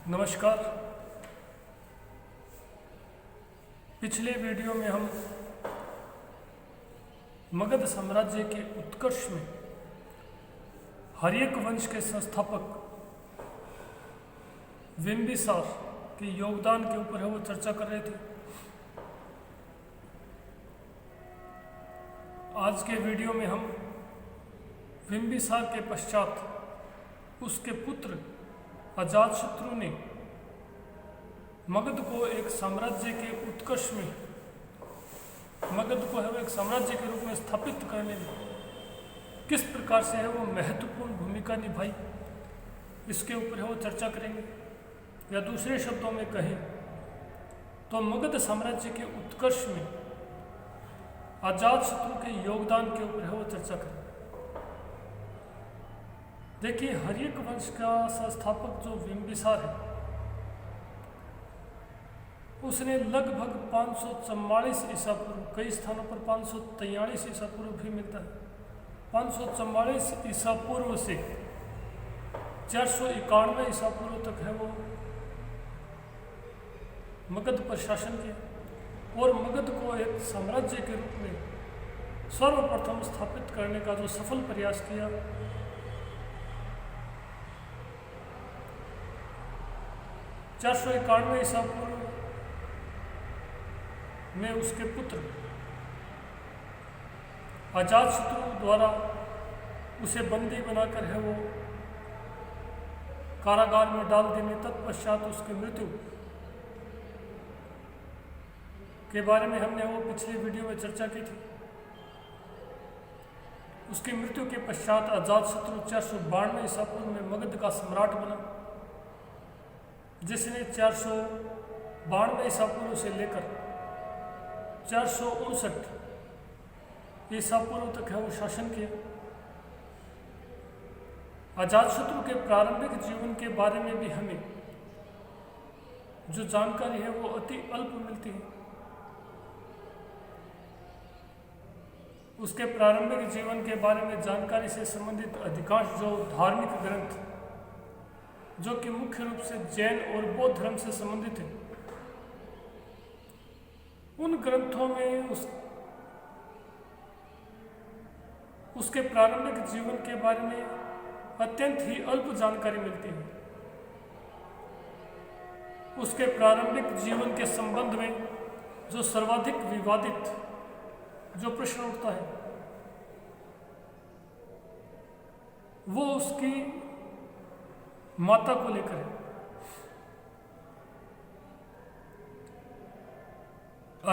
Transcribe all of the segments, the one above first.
नमस्कार। पिछले वीडियो में हम मगध साम्राज्य के उत्कर्ष में हर्यक वंश के संस्थापक बिंबिसार के योगदान के ऊपर है वो चर्चा कर रहे थे। आज के वीडियो में हम बिंबिसार के पश्चात उसके पुत्र अजातशत्रु ने मगध को एक साम्राज्य के उत्कर्ष में, मगध को है वो एक साम्राज्य के रूप में स्थापित करने में किस प्रकार से है वो महत्वपूर्ण भूमिका निभाई, इसके ऊपर है वो चर्चा करेंगे। या दूसरे शब्दों में कहें तो मगध साम्राज्य के उत्कर्ष में अजातशत्रु के योगदान के ऊपर है वो चर्चा करेंगे। देखिए, हर्यक वंश का संस्थापक जो बिंबिसार है उसने लगभग 544 ईसा पूर्व, कई स्थानों पर 543 ईसा पूर्व भी मिलता है, 544 ईसा पूर्व से 491 ईसा पूर्व तक है वो मगध पर शासन किया और मगध को एक साम्राज्य के रूप में सर्वप्रथम स्थापित करने का जो सफल प्रयास किया, 491 ईसा पूर्व में उसके पुत्र अजातशत्रु द्वारा उसे बंदी बनाकर है वो कारागार में डाल देने, तत्पश्चात उसकी मृत्यु के बारे में हमने वो पिछले वीडियो में चर्चा की थी। उसकी मृत्यु के पश्चात अजातशत्रु 492 ईसा पूर्व में मगध का सम्राट बना, जिसने 492 ईसा पूर्व से लेकर 459 ईसा पूर्व तक है वो शासन किया। अजातशत्रु के प्रारंभिक जीवन के बारे में भी हमें जो जानकारी है वो अति अल्प मिलती है। उसके प्रारंभिक जीवन के बारे में जानकारी से संबंधित अधिकांश जो धार्मिक ग्रंथ जो कि मुख्य रूप से जैन और बौद्ध धर्म से संबंधित है, उन ग्रंथों में उसके प्रारंभिक जीवन के बारे में अत्यंत ही अल्प जानकारी मिलती है। उसके प्रारंभिक जीवन के संबंध में जो सर्वाधिक विवादित जो प्रश्न उठता है वो उसकी माता को लेकर है।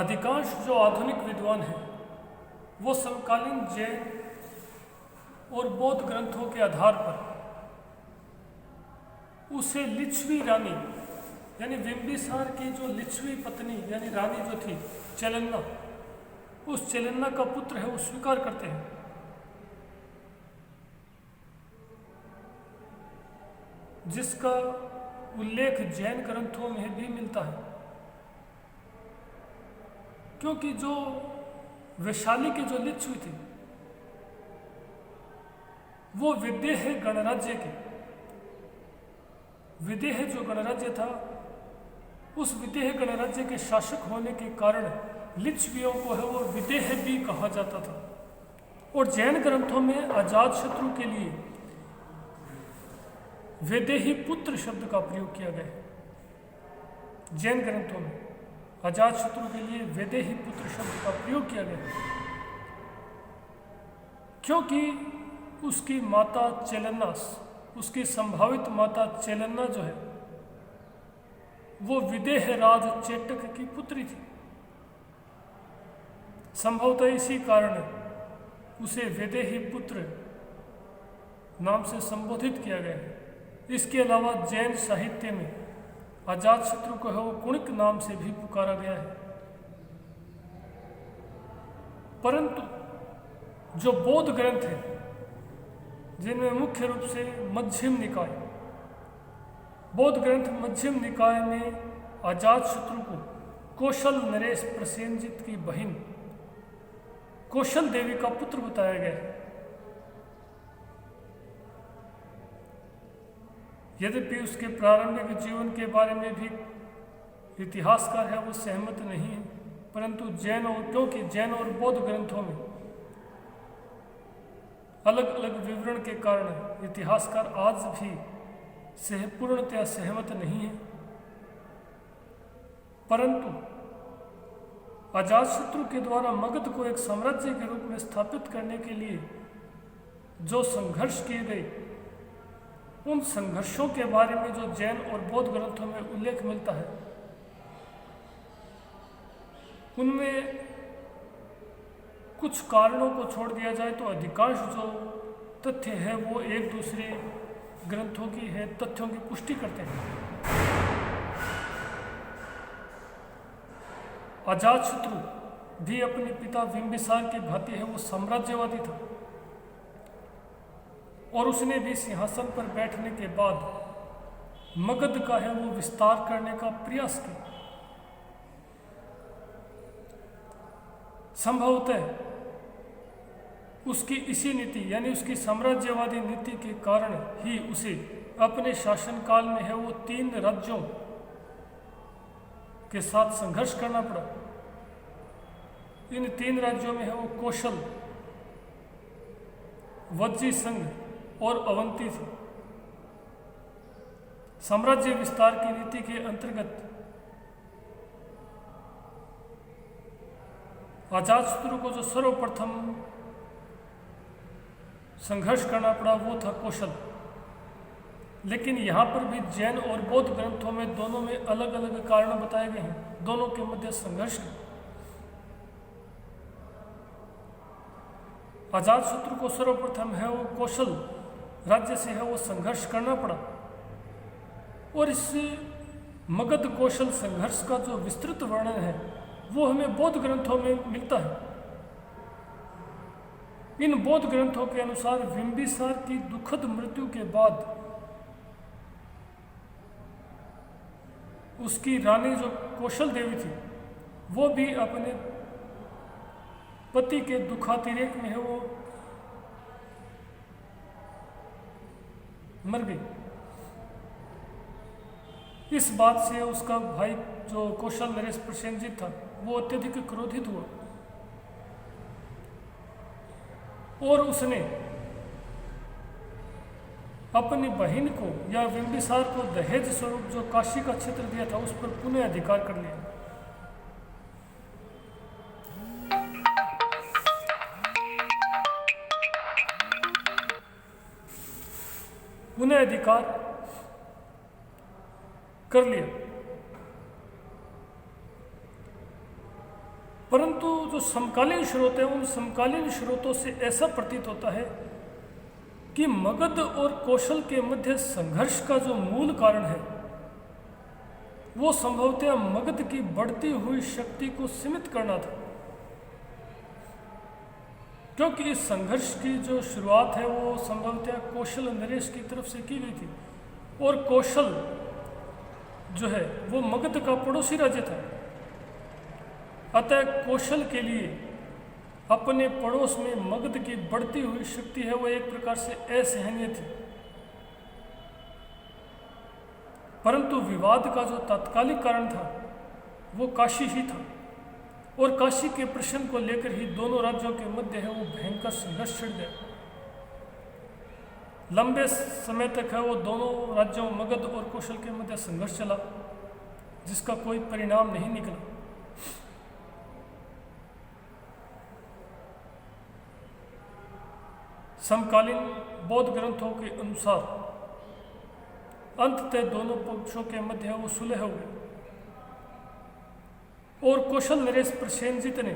अधिकांश जो आधुनिक विद्वान हैं वो समकालीन जैन और बौद्ध ग्रंथों के आधार पर उसे लिच्छवी रानी यानी बिंबिसार की जो लिच्छवी पत्नी यानी रानी जो थी चेलेन्ना, उस चेलेन्ना का पुत्र है वो स्वीकार करते हैं। जिसका उल्लेख जैन ग्रंथों में भी मिलता है, क्योंकि जो वैशाली के जो लिच्छवी थे वो विदेह गणराज्य के, विदेह जो गणराज्य था उस विदेह गणराज्य के शासक होने के कारण लिच्छवियों को है वो विदेह भी कहा जाता था। और जैन ग्रंथों में अजातशत्रु के लिए वैदेही पुत्र शब्द का प्रयोग किया गया है। जैन ग्रंथों में अजातशत्रु के लिए वैदेही पुत्र शब्द का प्रयोग किया गया है, क्योंकि उसकी माता चेलेन्ना, उसकी संभावित माता चेलेन्ना जो है वो विदेह राज चेटक की पुत्री थी। संभवतः इसी कारण उसे वैदेही पुत्र नाम से संबोधित किया गया है। इसके अलावा जैन साहित्य में अजातशत्रु को है वो कुणिक नाम से भी पुकारा गया है। परंतु जो बौद्ध ग्रंथ हैं जिनमें मुख्य रूप से मध्यम निकाय, बौद्ध ग्रंथ मध्यम निकाय में अजातशत्रु को कौशल नरेश प्रसेनजित की बहन कौशल देवी का पुत्र बताया गया है। यद्यपि उसके प्रारंभिक जीवन के बारे में भी इतिहासकार है वो सहमत नहीं है, परंतु क्योंकि जैन और बौद्ध ग्रंथों में अलग अलग विवरण के कारण इतिहासकार आज भी पूर्णतया सहमत नहीं है। परंतु अजातशत्रु के द्वारा मगध को एक साम्राज्य के रूप में स्थापित करने के लिए जो संघर्ष किए गए, उन संघर्षों के बारे में जो जैन और बौद्ध ग्रंथों में उल्लेख मिलता है, उनमें कुछ कारणों को छोड़ दिया जाए तो अधिकांश जो तथ्य है वो एक दूसरे ग्रंथों की है तथ्यों की पुष्टि करते हैं। अजातशत्रु भी अपने पिता बिंबिसार की भांति है वो साम्राज्यवादी था और उसने भी सिंहासन पर बैठने के बाद मगध का है वो विस्तार करने का प्रयास किया। संभवतः उसकी इसी नीति यानी उसकी साम्राज्यवादी नीति के कारण ही उसे अपने शासनकाल में है वो 3 राज्यों के साथ संघर्ष करना पड़ा। इन 3 राज्यों में है वो कौशल, वज्जी संघ और अवंती थी। साम्राज्य विस्तार की नीति के अंतर्गत अजातशत्रु को जो सर्वप्रथम संघर्ष करना पड़ा वो था कौशल। लेकिन यहाँ पर भी जैन और बौद्ध ग्रंथों में दोनों में अलग अलग कारण बताए गए हैं, दोनों के मध्य संघर्ष के। अजातशत्रु को सर्वप्रथम है वो कौशल राज्य से है वो संघर्ष करना पड़ा और इस मगध कौशल संघर्ष का जो विस्तृत वर्णन है वो हमें बौद्ध ग्रंथों में मिलता है। इन बौद्ध ग्रंथों के अनुसार बिंबिसार की दुखद मृत्यु के बाद उसकी रानी जो कौशल देवी थी वो भी अपने पति के दुखातिरेक में है वो मर गई। इस बात से उसका भाई जो कौशल नरेश प्रसेनजित था वो अत्यधिक क्रोधित हुआ और उसने अपनी बहन को या बिंबिसार को दहेज स्वरूप जो काशी का क्षेत्र दिया था उस पर पुनः अधिकार कर लिया। पुनः अधिकार कर लिया, परंतु जो समकालीन स्रोत है उन समकालीन स्रोतों से ऐसा प्रतीत होता है कि मगध और कौशल के मध्य संघर्ष का जो मूल कारण है वो संभवतः मगध की बढ़ती हुई शक्ति को सीमित करना था, क्योंकि इस संघर्ष की जो शुरुआत है वो संभवतः कौशल नरेश की तरफ से की गई थी और कौशल जो है वो मगध का पड़ोसी राज्य था। अतः कौशल के लिए अपने पड़ोस में मगध की बढ़ती हुई शक्ति है वो एक प्रकार से असहनीय थी। परंतु विवाद का जो तात्कालिक कारण था वो काशी ही था और काशी के प्रश्न को लेकर ही दोनों राज्यों के मध्य है वो भयंकर संघर्ष छिड़ गया। लंबे समय तक है वो दोनों राज्यों मगध और कौशल के मध्य संघर्ष चला जिसका कोई परिणाम नहीं निकला। समकालीन बौद्ध ग्रंथों के अनुसार अंततः दोनों पक्षों के मध्य वो सुलह हो गई और कौशल नरेश प्रसेनजित ने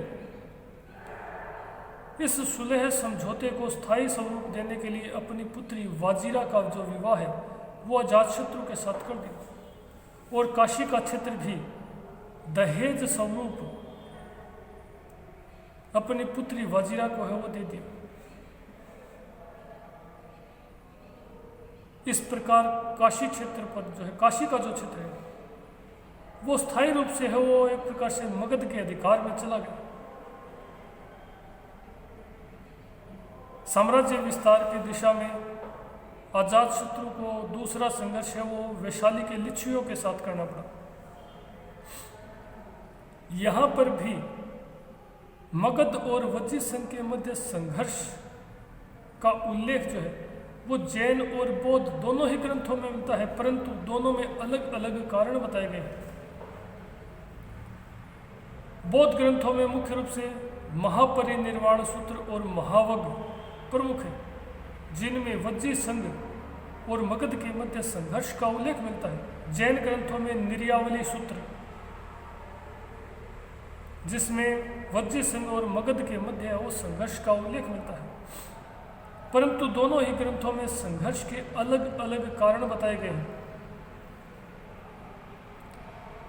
इस सुलह समझौते को स्थायी स्वरूप देने के लिए अपनी पुत्री वाजीरा का जो विवाह है वो अजातशत्रु के साथ कर दिया और काशी का क्षेत्र भी दहेज स्वरूप अपनी पुत्री वाजीरा को है वो दे दिया। इस प्रकार काशी क्षेत्र पर जो है काशी का जो क्षेत्र है वो स्थायी रूप से है वो एक प्रकार से मगध के अधिकार में चला गया। साम्राज्य विस्तार की दिशा में अजातशत्रु को दूसरा संघर्ष है वो वैशाली के लिच्छवियों के साथ करना पड़ा। यहाँ पर भी मगध और वज्जी संघ के मध्य संघर्ष का उल्लेख जो है वो जैन और बौद्ध दोनों ही ग्रंथों में मिलता है, परंतु दोनों में अलग अलग कारण बताए गए हैं। बौद्ध ग्रंथों में मुख्य रूप से महापरिनिर्वाण सूत्र और महावग प्रमुख है, जिनमें वज्जी संघ और मगध के मध्य संघर्ष का उल्लेख मिलता है। जैन ग्रंथों में निर्यावली सूत्र, जिसमें वज्जी संघ और मगध के मध्य वो संघर्ष का उल्लेख मिलता है, परंतु दोनों ही ग्रंथों में संघर्ष के अलग अलग कारण बताए गए हैं।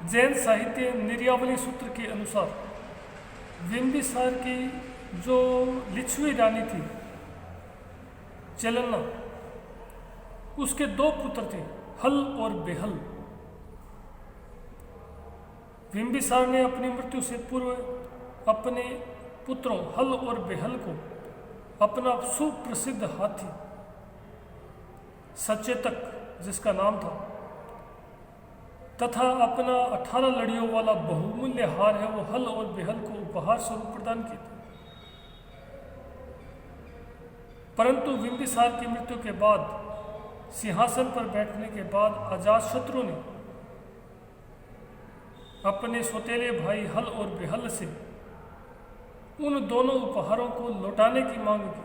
जैन साहित्य निर्यावली सूत्र के अनुसार बिंबिसार की जो लिच्छवी रानी थी चलना, उसके दो पुत्र थे, हल और बेहल। बिंबिसार ने अपनी मृत्यु से पूर्व अपने पुत्रों हल और बेहल को अपना सुप्रसिद्ध हाथी सचेतक, जिसका नाम था, तथा अपना 18 लड़ियों वाला बहुमूल्य हार है वो हल और बेहल को उपहार स्वरूप प्रदान किए थे। परंतु बिंबिसार की मृत्यु के बाद सिंहासन पर बैठने के बाद अजातशत्रु ने अपने सौतेले भाई हल और बेहल से उन दोनों उपहारों को लौटाने की मांग की,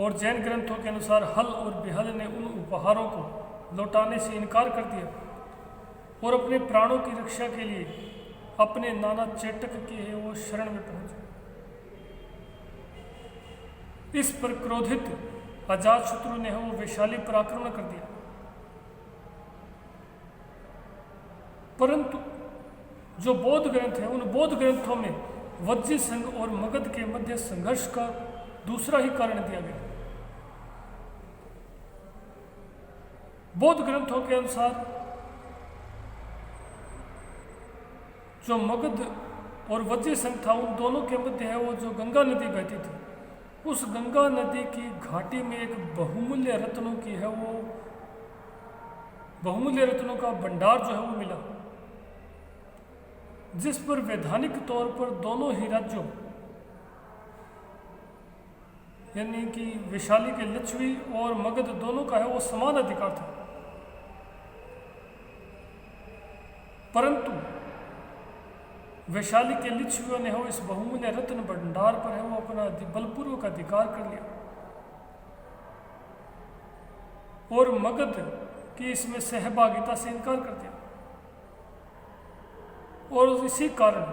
और जैन ग्रंथों के अनुसार हल और बेहल ने उन उपहारों को लौटाने से इनकार कर दिया और अपने प्राणों की रक्षा के लिए अपने नाना चेटक के वो शरण में पहुंचे। इस पर क्रोधित अजातशत्रु ने वो वैशाली पर आक्रमण कर दिया, परंतु जो बौद्ध ग्रंथ है उन बौद्ध ग्रंथों में वज्जी संघ और मगध के मध्य संघर्ष का दूसरा ही कारण दिया गया। बौद्ध ग्रंथों के अनुसार जो मगध और वज्जी संघ था उन दोनों के मध्य है वो जो गंगा नदी बहती थी, उस गंगा नदी की घाटी में एक बहुमूल्य रत्नों की है वो बहुमूल्य रत्नों का भंडार जो है वो मिला, जिस पर वैधानिक तौर पर दोनों ही राज्यों यानी कि वैशाली के लिच्छवी और मगध दोनों का है वो समान अधिकार था। परंतु वैशाली के लिच्छवियों ने हो इस बहुमूल्य रत्न भंडार पर है वो अपना बलपूर्वक अधिकार कर लिया और मगध की इसमें सहभागिता से इनकार कर दिया, और इसी कारण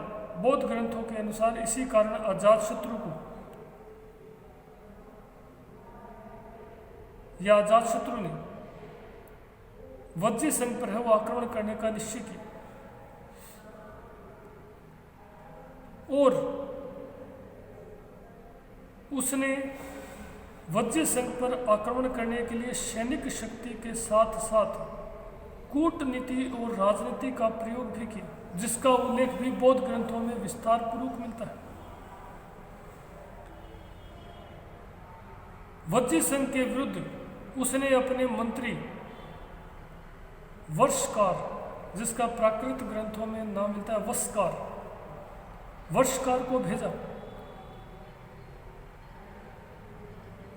बौद्ध ग्रंथों के अनुसार इसी कारण अजातशत्रु को या अजातशत्रु ने वज्जी संघ पर है वो आक्रमण करने का निश्चय किया और उसने वज्जी संघ पर आक्रमण करने के लिए सैनिक शक्ति के साथ साथ कूटनीति और राजनीति का प्रयोग भी किया, जिसका उल्लेख भी बौद्ध ग्रंथों में विस्तार पूर्वक मिलता है। वज्जी संघ के विरुद्ध उसने अपने मंत्री वर्षकार, जिसका प्राकृत ग्रंथों में नाम मिलता है वस्कार, वर्षकार को भेजा,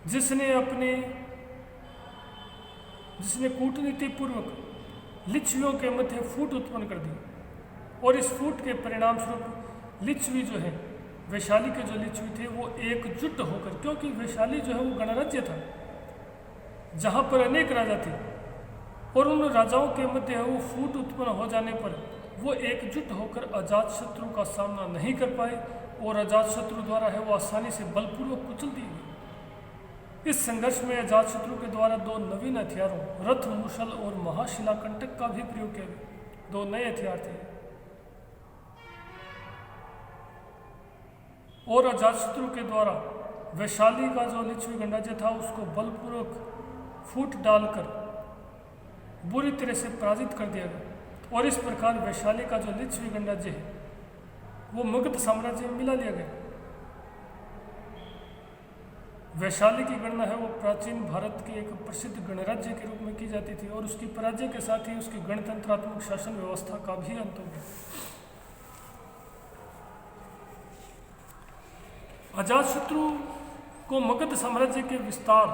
जिसने कूटनीति पूर्वक लिच्छवियों के मध्य फूट उत्पन्न कर दी, और इस फूट के परिणाम स्वरूप लिच्छवी जो है वैशाली के जो लिच्छवी थे वो एकजुट होकर, क्योंकि वैशाली जो है वो गणराज्य था जहाँ पर अनेक राजा थे, और उन राजाओं के मध्य वो फूट उत्पन्न हो जाने पर वो एकजुट होकर अजातशत्रु का सामना नहीं कर पाए और अजातशत्रु द्वारा है वो आसानी से बलपूर्वक कुचल दिए गए। इस संघर्ष में अजातशत्रु के द्वारा दो नवीन हथियारों रथ, मुशल और महाशिलाकंटक का भी प्रयोग किया गया। दो नए हथियार थे और अजातशत्रु के द्वारा वैशाली का जो लिच्छवी गणराज्य था उसको बलपूर्वक फूट डालकर बुरी तरह से पराजित कर दिया गया, और इस प्रकार वैशाली का जो लिच्छवी गणराज्य है वो मगध साम्राज्य में मिला लिया गया। वैशाली की गणना है वो प्राचीन भारत के एक प्रसिद्ध गणराज्य के रूप में की जाती थी और उसकी पराजय के साथ ही उसकी गणतंत्रात्मक शासन व्यवस्था का भी अंत हो गया। अजातशत्रु को मगध साम्राज्य के विस्तार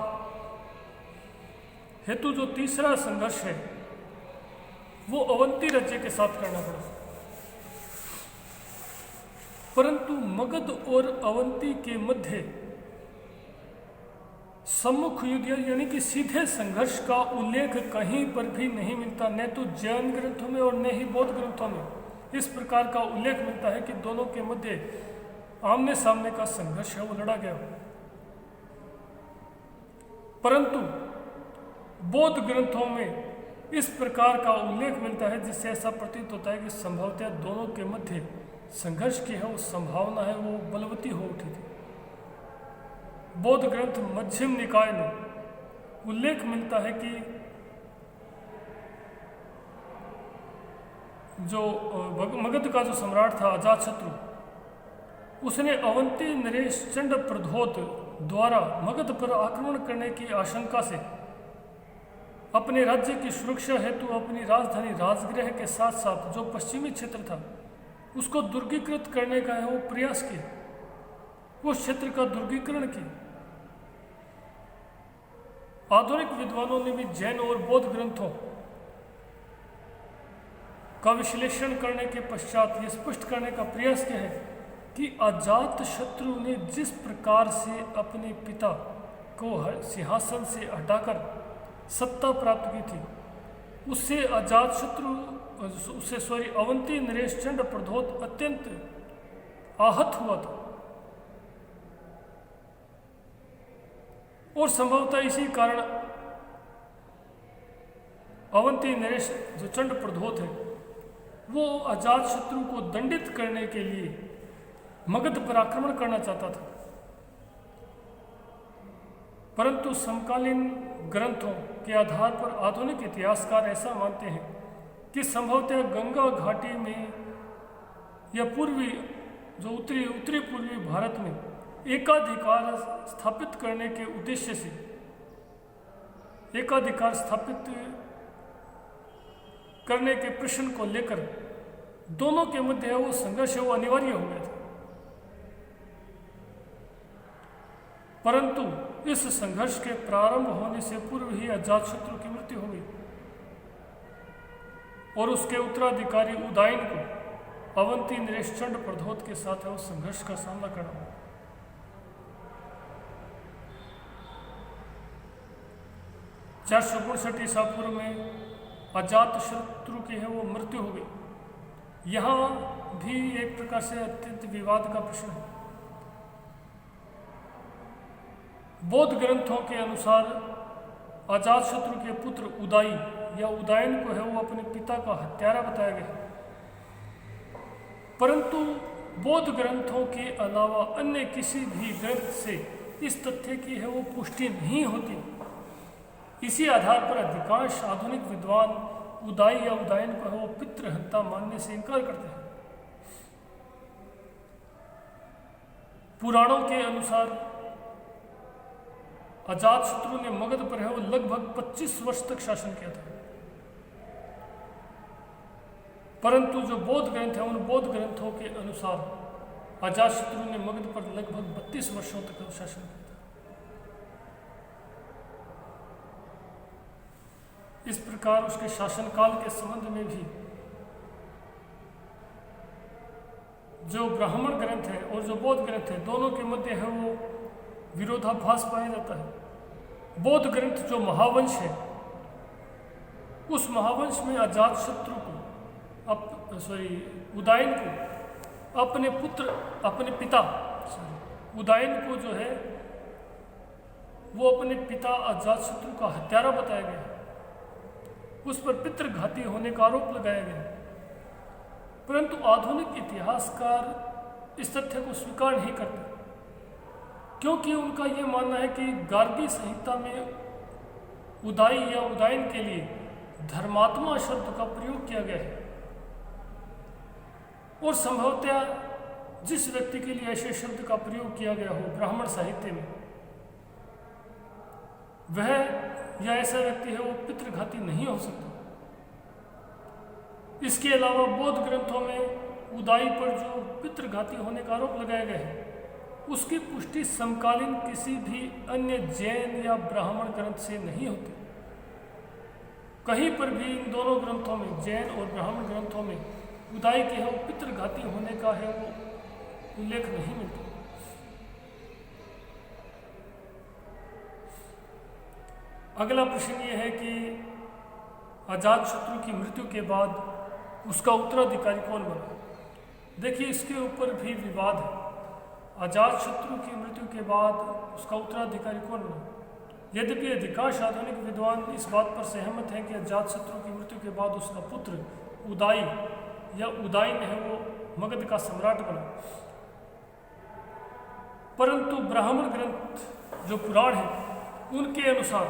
हेतु जो तीसरा संघर्ष है वो अवंती राज्य के साथ करना पड़ा, परंतु मगध और अवंती के मध्य सम्मुख युद्ध यानी कि सीधे संघर्ष का उल्लेख कहीं पर भी नहीं मिलता, न तो जैन ग्रंथों में और न ही बौद्ध ग्रंथों में इस प्रकार का उल्लेख मिलता है कि दोनों के मध्य आमने सामने का संघर्ष है वो लड़ा गया हो। परंतु बौद्ध ग्रंथों में इस प्रकार का उल्लेख मिलता है जिससे ऐसा प्रतीत होता है कि संभवतः दोनों के मध्य संघर्ष की है वो संभावना है वो बलवती हो उठी थी। बौद्ध ग्रंथ मध्यम निकाय में उल्लेख मिलता है कि जो मगध का जो सम्राट था अजातशत्रु, उसने अवंती नरेश चंड प्रधोत द्वारा मगध पर आक्रमण करने की आशंका से अपने राज्य की सुरक्षा हेतु अपनी राजधानी राजगृह के साथ साथ जो पश्चिमी क्षेत्र था उसको दुर्गीकृत करने का है वो प्रयास किया, उस क्षेत्र का दुर्गीकरण किया। आधुनिक विद्वानों ने भी जैन और बौद्ध ग्रंथों का विश्लेषण करने के पश्चात ये स्पष्ट करने का प्रयास किया है कि अजातशत्रु ने जिस प्रकार से अपने पिता को सिंहासन से हटाकर सत्ता प्राप्त की थी उससे अवंती नरेश चंड प्रधोत अत्यंत आहत हुआ था और संभवतः इसी कारण अवंती नरेश जो चंड प्रधोत है वो अजातशत्रु को दंडित करने के लिए मगध पर आक्रमण करना चाहता था, परंतु समकालीन ग्रंथों के आधार पर आधुनिक इतिहासकार ऐसा मानते हैं कि संभवतः गंगा घाटी में या पूर्वी जो उत्तरी पूर्वी भारत में एकाधिकार स्थापित करने के उद्देश्य से एकाधिकार स्थापित करने के प्रश्न को लेकर दोनों के मध्य वो संघर्ष वो अनिवार्य हो गया था। परंतु इस संघर्ष के प्रारंभ होने से पूर्व ही अजातशत्रु की मृत्यु हो गई और उसके उत्तराधिकारी उदयन को अवंती नरेश चंड प्रधोत के साथ है उस संघर्ष का सामना करना हुआ। 459 ईसा पूर्व में अजातशत्रु की है वो मृत्यु हो गई। यहाँ भी एक प्रकार से अत्यंत विवाद का प्रश्न है। बौद्ध ग्रंथों के अनुसार अजातशत्रु के पुत्र उदाई या उदयन को है वो अपने पिता का हत्यारा बताया गया, परंतु बौद्ध ग्रंथों के अलावा अन्य किसी भी ग्रंथ से इस तथ्य की है वो पुष्टि नहीं होती। इसी आधार पर अधिकांश आधुनिक विद्वान उदाई या उदयन को है वो पितृहंता मानने से इनकार करते हैं। पुराणों के अनुसार अजातशत्रु ने मगध पर है वो लगभग 25 वर्ष तक शासन किया था, परंतु जो बौद्ध ग्रंथ है उन बौद्ध ग्रंथों के अनुसार अजातशत्रु ने मगध पर लगभग 32 वर्षों तक शासन किया था। इस प्रकार उसके शासनकाल के संबंध में भी जो ब्राह्मण ग्रंथ है और जो बौद्ध ग्रंथ है दोनों के मध्य है वो विरोधाभास पाया जाता है। बौद्ध ग्रंथ जो महावंश है उस महावंश में अजातशत्रु को उदयन को अपने पिता उदयन को जो है वो अपने पिता अजातशत्रु का हत्यारा बताया गया, उस पर पितृघाती होने का आरोप लगाया गया। परंतु आधुनिक इतिहासकार इस तथ्य को स्वीकार नहीं करते, क्योंकि उनका ये मानना है कि गार्गी संहिता में उदाई या उदयन के लिए धर्मात्मा शब्द का प्रयोग किया गया है और संभवतः जिस व्यक्ति के लिए ऐसे शब्द का प्रयोग किया गया हो ब्राह्मण साहित्य में वह या ऐसा व्यक्ति है वो पितृघाती नहीं हो सकता। इसके अलावा बौद्ध ग्रंथों में उदाई पर जो पितृघाती होने का आरोप लगाया गया है उसकी पुष्टि समकालीन किसी भी अन्य जैन या ब्राह्मण ग्रंथ से नहीं होती। कहीं पर भी इन दोनों ग्रंथों में, जैन और ब्राह्मण ग्रंथों में, उदाई के है वो पितृघाती होने का है वो उल्लेख नहीं मिलता। अगला प्रश्न ये है कि अजातशत्रु की मृत्यु के बाद उसका उत्तराधिकारी कौन बना। देखिए, इसके ऊपर भी विवाद है। अजातशत्रु की मृत्यु के बाद उसका उत्तराधिकारी कौन बना। यद्यपि अधिकांश आधुनिक विद्वान इस बात पर सहमत हैं कि अजातशत्रु की मृत्यु के बाद उसका पुत्र उदाई या उदायन है वो मगध का सम्राट बना, परंतु ब्राह्मण ग्रंथ जो पुराण है उनके अनुसार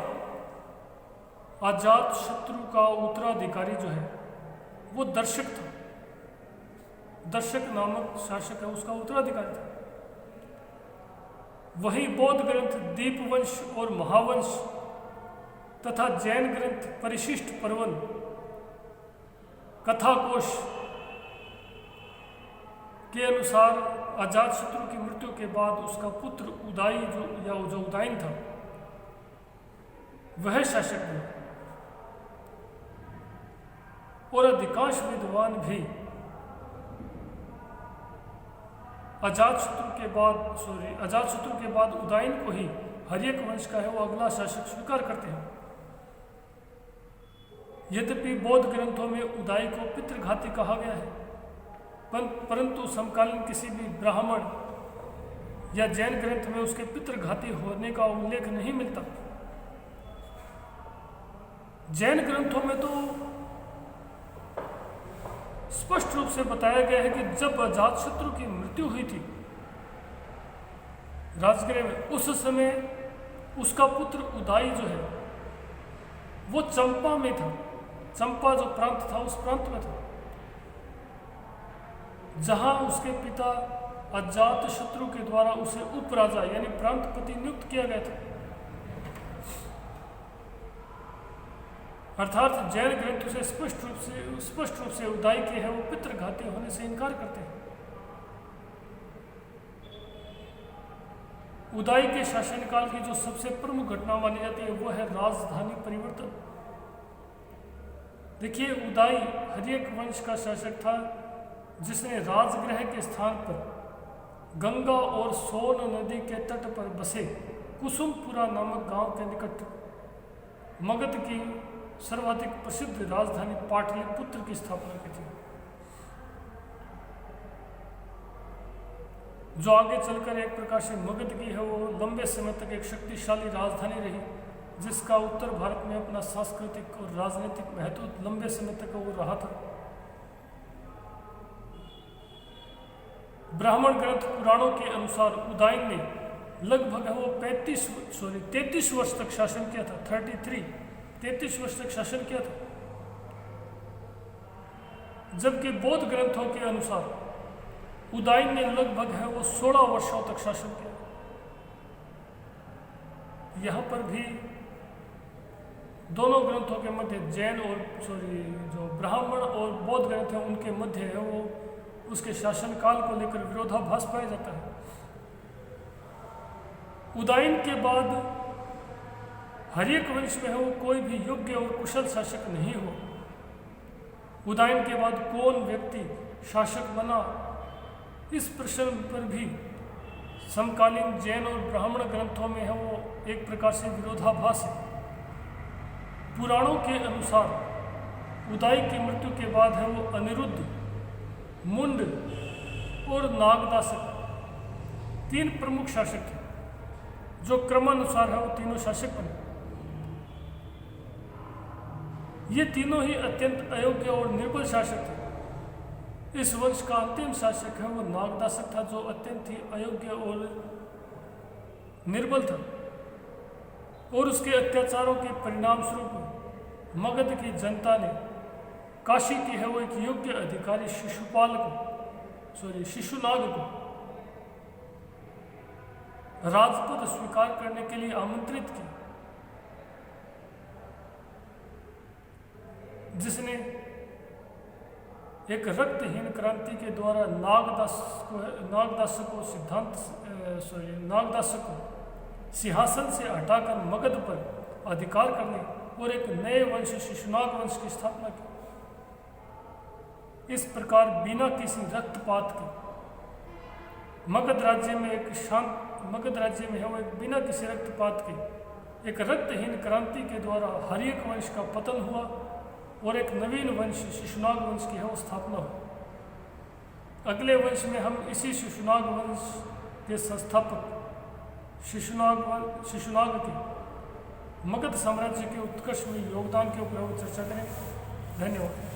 अजातशत्रु का उत्तराधिकारी जो है वो दर्शक था। दर्शक नामक शासक है उसका उत्तराधिकारी था। वहीं बौद्ध ग्रंथ दीपवंश और महावंश तथा जैन ग्रंथ परिशिष्ट पर्वन, कथाकोश के अनुसार अजातशत्रु की मृत्यु के बाद उसका पुत्र उदाई जो उदायन था वह शासक बना। और अधिकांश विद्वान भी अजातशत्रु के बाद उदायन को ही हर्यक वंश का है वो अगला शासक स्वीकार करते हैं। यद्यपि बौद्ध ग्रंथों में उदाई को पितृघाती कहा गया है, परंतु समकालीन किसी भी ब्राह्मण या जैन ग्रंथ में उसके पितृघाती होने का उल्लेख नहीं मिलता। जैन ग्रंथों में तो स्पष्ट रूप से बताया गया है कि जब अजातशत्रु की मृत्यु हुई थी राजगृह में, उस समय उसका पुत्र उदाई जो है वो चंपा में था। चंपा जो प्रांत था उस प्रांत में था जहां उसके पिता अजातशत्रु के द्वारा उसे उपराजा यानी प्रांतपति नियुक्त किया गया था। अर्थात जैन ग्रंथ उसे स्पष्ट रूप से उदाई के है वो पितृघाती होने से इनकार करते हैं। उदाई के शासनकाल की जो सबसे प्रमुख घटना मानी जाती है वो है राजधानी परिवर्तन। देखिए, उदाई हर्यक वंश का शासक था जिसने राजगृह के स्थान पर गंगा और सोन नदी के तट पर बसे कुसुमपुरा नामक गांव के निकट मगध की सर्वाधिक प्रसिद्ध राजधानी पाटलिपुत्र की स्थापना की थी, जो आगे चलकर एक प्रकार से मगध की है वो लंबे समय तक एक शक्तिशाली राजधानी रही, जिसका उत्तर भारत में अपना सांस्कृतिक और राजनीतिक महत्व लंबे समय तक वो रहा था। ब्राह्मण ग्रंथ पुराणों के अनुसार उदायन ने लगभग वो 33 वर्ष तक शासन किया था। 33 वर्ष तक शासन किया था, जबकि बौद्ध ग्रंथों के अनुसार उदायन ने लगभग है वो 16 वर्षों तक शासन किया। यहाँ पर भी दोनों ग्रंथों के मध्य जैन और जो ब्राह्मण और बौद्ध ग्रंथ हैं उनके मध्य है वो उसके शासनकाल को लेकर विरोधाभास पाया जाता है। उदायन के बाद हर्यक वंश में है वो कोई भी योग्य और कुशल शासक नहीं हुआ। उदायन के बाद कौन व्यक्ति शासक बना, इस प्रश्न पर भी समकालीन जैन और ब्राह्मण ग्रंथों में है वो एक प्रकार से विरोधाभास है। पुराणों के अनुसार उदाई की मृत्यु के बाद है वो अनिरुद्ध, मुंड और नागदासक 3 प्रमुख शासक थे, जो क्रमानुसार है वो तीनों शासक बने। ये तीनों ही अत्यंत अयोग्य और निर्बल शासक थे। इस वंश का अंतिम शासक है वो नागदासक था, जो अत्यंत ही अयोग्य और निर्बल था, और उसके अत्याचारों के परिणाम स्वरूप मगध की जनता ने काशी की है वो एक योग्य अधिकारी शिशुनाग को राजपद स्वीकार करने के लिए आमंत्रित किया, जिसने एक रक्तहीन क्रांति के द्वारा नागदास को सिंहासन से हटाकर मगध पर अधिकार करने और एक नए वंश शिशुनाग वंश की स्थापना की। इस प्रकार बिना किसी रक्तपात के मगध राज्य में बिना किसी रक्तपात के एक रक्तहीन क्रांति के द्वारा हर्यक वंश का पतन हुआ और एक नवीन वंश शिशुनाग वंश की है वो स्थापना हुई। अगले वंश में हम इसी शिशुनाग वंश के संस्थापक शिशुनाग के मगध साम्राज्य के उत्कर्ष में योगदान के ऊपर चर्चा करें। धन्यवाद।